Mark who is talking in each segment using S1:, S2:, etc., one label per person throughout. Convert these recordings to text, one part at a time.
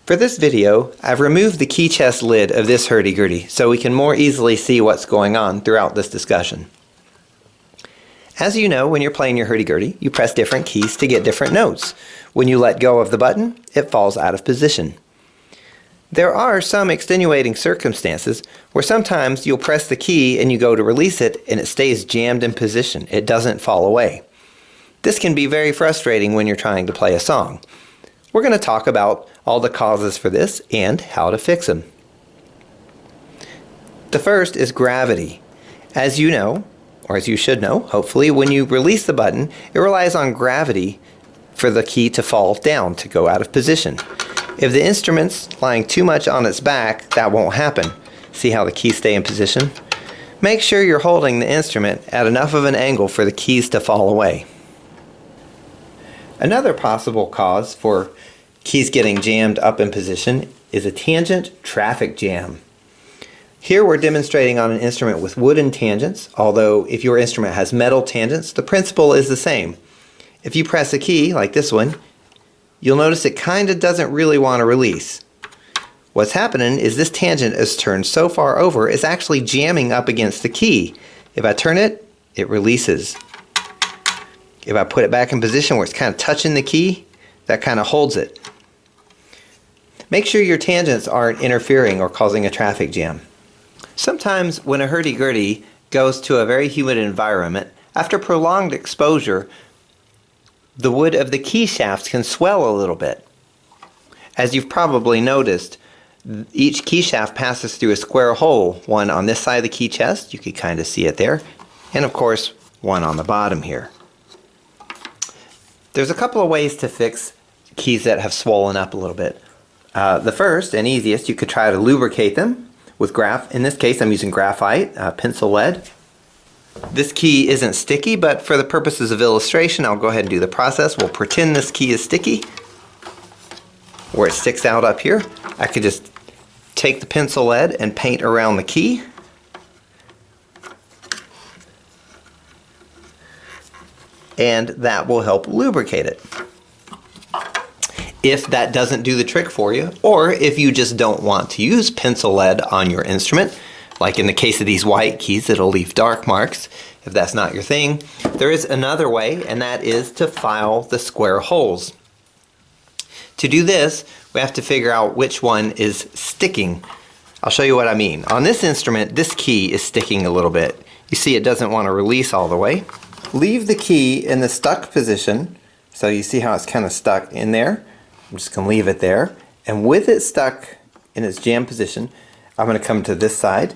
S1: For this video, I've removed the key chest lid of this hurdy-gurdy so we can more easily see what's going on throughout this discussion. As you know, when you're playing your hurdy-gurdy, you press different keys to get different notes. When you let go of the button, it falls out of position. There are some extenuating circumstances where sometimes you'll press the key and you go to release it and it stays jammed in position. It doesn't fall away. This can be very frustrating when you're trying to play a song. We're going to talk about all the causes for this and how to fix them. The first is gravity. As you know, or as you should know, hopefully, when you release the button, it relies on gravity for the key to fall down, to go out of position. If the instrument's lying too much on its back, that won't happen. See how the keys stay in position? Make sure you're holding the instrument at enough of an angle for the keys to fall away. Another possible cause for keys getting jammed up in position is a tangent traffic jam. Here we're demonstrating on an instrument with wooden tangents, although if your instrument has metal tangents, the principle is the same. If you press a key, like this one, you'll notice it kind of doesn't really want to release. What's happening is this tangent is turned so far over, it's actually jamming up against the key. If I turn it, it releases. If I put it back in position where it's kind of touching the key, that kind of holds it. Make sure your tangents aren't interfering or causing a traffic jam. Sometimes when a hurdy-gurdy goes to a very humid environment, after prolonged exposure, the wood of the key shafts can swell a little bit. As you've probably noticed, each key shaft passes through a square hole, one on this side of the key chest, you can kind of see it there, and of course one on the bottom here. There's a couple of ways to fix keys that have swollen up a little bit. The first and easiest, you could try to lubricate them with in this case I'm using graphite, pencil lead. This key isn't sticky, but for the purposes of illustration, I'll go ahead and do the process. We'll pretend this key is sticky, where it sticks out up here. I could just take the pencil lead and paint around the key. And that will help lubricate it. If that doesn't do the trick for you, or if you just don't want to use pencil lead on your instrument, like in the case of these white keys, it'll leave dark marks. If that's not your thing, there is another way, and that is to file the square holes. To do this, we have to figure out which one is sticking. I'll show you what I mean. On this instrument, this key is sticking a little bit. You see it doesn't want to release all the way. Leave the key in the stuck position, so you see how it's kind of stuck in there. I'm just going to leave it there, and with it stuck in its jam position, I'm going to come to this side.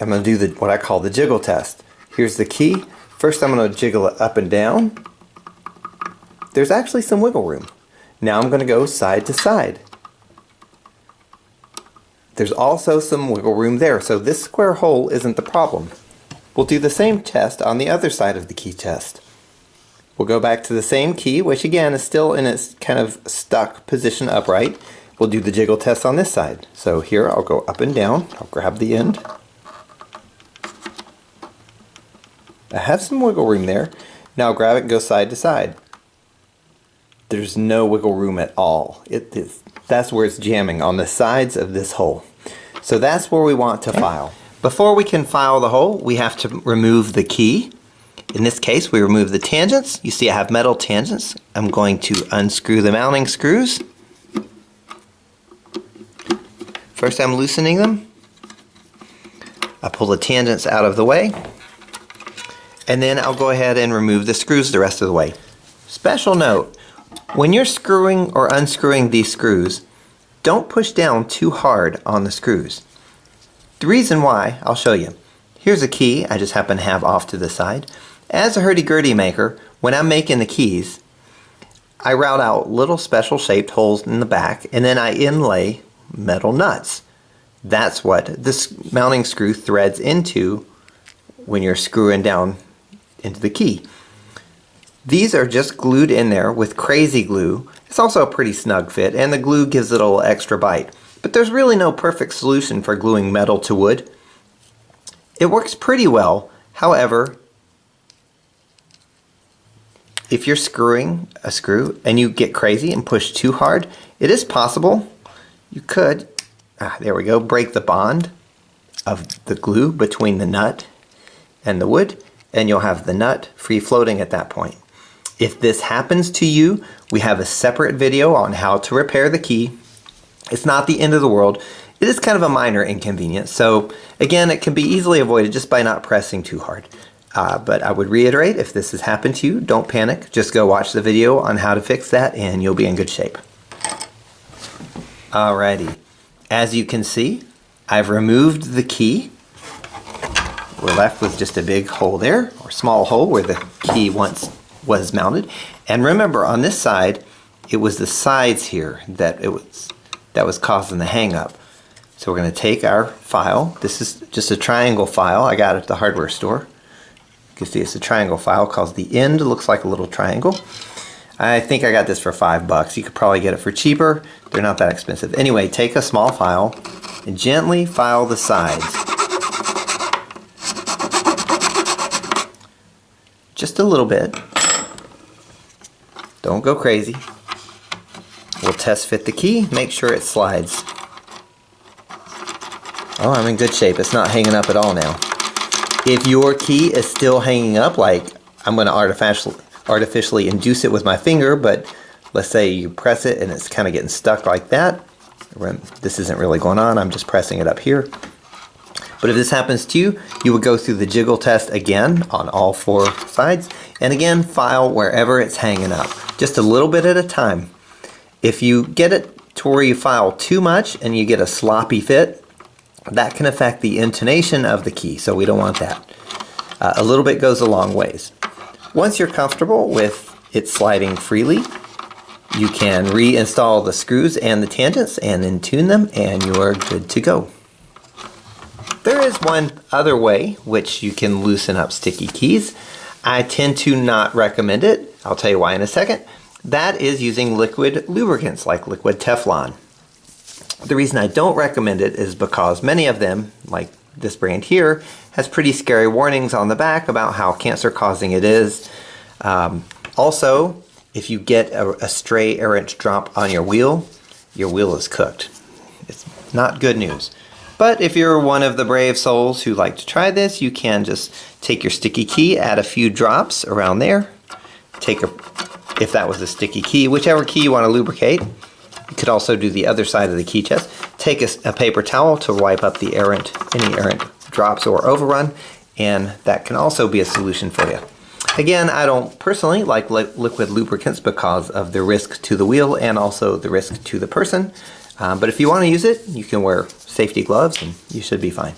S1: I'm going to do what I call the jiggle test. Here's the key. First I'm going to jiggle it up and down. There's actually some wiggle room. Now I'm going to go side to side. There's also some wiggle room there, so this square hole isn't the problem. We'll do the same test on the other side of the key chest. We'll go back to the same key, which again is still in its kind of stuck position upright. We'll do the jiggle test on this side. So here I'll go up and down. I'll grab the end. I have some wiggle room there. Now I'll grab it and go side to side. There's no wiggle room at all. That's where it's jamming, on the sides of this hole. So that's where we want to file. Before we can file the hole, we have to remove the key. In this case, we remove the tangents. You see I have metal tangents. I'm going to unscrew the mounting screws. First I'm loosening them. I pull the tangents out of the way. And then I'll go ahead and remove the screws the rest of the way. Special note, when you're screwing or unscrewing these screws, don't push down too hard on the screws. The reason why, I'll show you. Here's a key I just happen to have off to the side. As a hurdy-gurdy maker, when I'm making the keys, I route out little special shaped holes in the back, and then I inlay metal nuts. That's what this mounting screw threads into when you're screwing down into the key. These are just glued in there with crazy glue. It's also a pretty snug fit, and the glue gives it a little extra bite. But there's really no perfect solution for gluing metal to wood. It works pretty well. However, if you're screwing a screw and you get crazy and push too hard, it is possible you could, there we go, break the bond of the glue between the nut and the wood, and you'll have the nut free floating at that point. If this happens to you, we have a separate video on how to repair the key. It's not the end of the world. It is kind of a minor inconvenience. So again, it can be easily avoided just by not pressing too hard. But I would reiterate, if this has happened to you, don't panic. Just go watch the video on how to fix that and you'll be in good shape. Alrighty, as you can see, I've removed the key. We're left with just a big hole there, or small hole where the key once was mounted. And remember, on this side, it was the sides here that was causing the hang up. So we're going to take our file. This is just a triangle file I got at the hardware store. You can see it's a triangle file because the end looks like a little triangle. I think I got this for $5. You could probably get it for cheaper. They're not that expensive. Anyway, take a small file and gently file the sides. Just a little bit. Don't go crazy. We'll test fit the key, make sure it slides. Oh, I'm in good shape. It's not hanging up at all now. If your key is still hanging up, like I'm going to artificially induce it with my finger, but let's say you press it and it's kind of getting stuck like that. This isn't really going on, I'm just pressing it up here. But if this happens to you, you would go through the jiggle test again on all 4 sides, and again file wherever it's hanging up, just a little bit at a time. If you get it to where you file too much and you get a sloppy fit, that can affect the intonation of the key, so we don't want that. A little bit goes a long ways. Once you're comfortable with it sliding freely, you can reinstall the screws and the tangents and then tune them, and you are good to go. There is one other way which you can loosen up sticky keys. I tend to not recommend it. I'll tell you why in a second. That is using liquid lubricants like liquid Teflon. The reason I don't recommend it is because many of them, like this brand here, has pretty scary warnings on the back about how cancer-causing it is. Also, if you get a stray errant drop on your wheel is cooked. It's not good news. But if you're one of the brave souls who like to try this, you can just take your sticky key, add a few drops around there. If that was a sticky key, whichever key you want to lubricate. You could also do the other side of the key chest. Take a paper towel to wipe up any errant drops or overrun, and that can also be a solution for you. Again, I don't personally like liquid lubricants because of the risk to the wheel and also the risk to the person. But if you want to use it, you can wear safety gloves and you should be fine.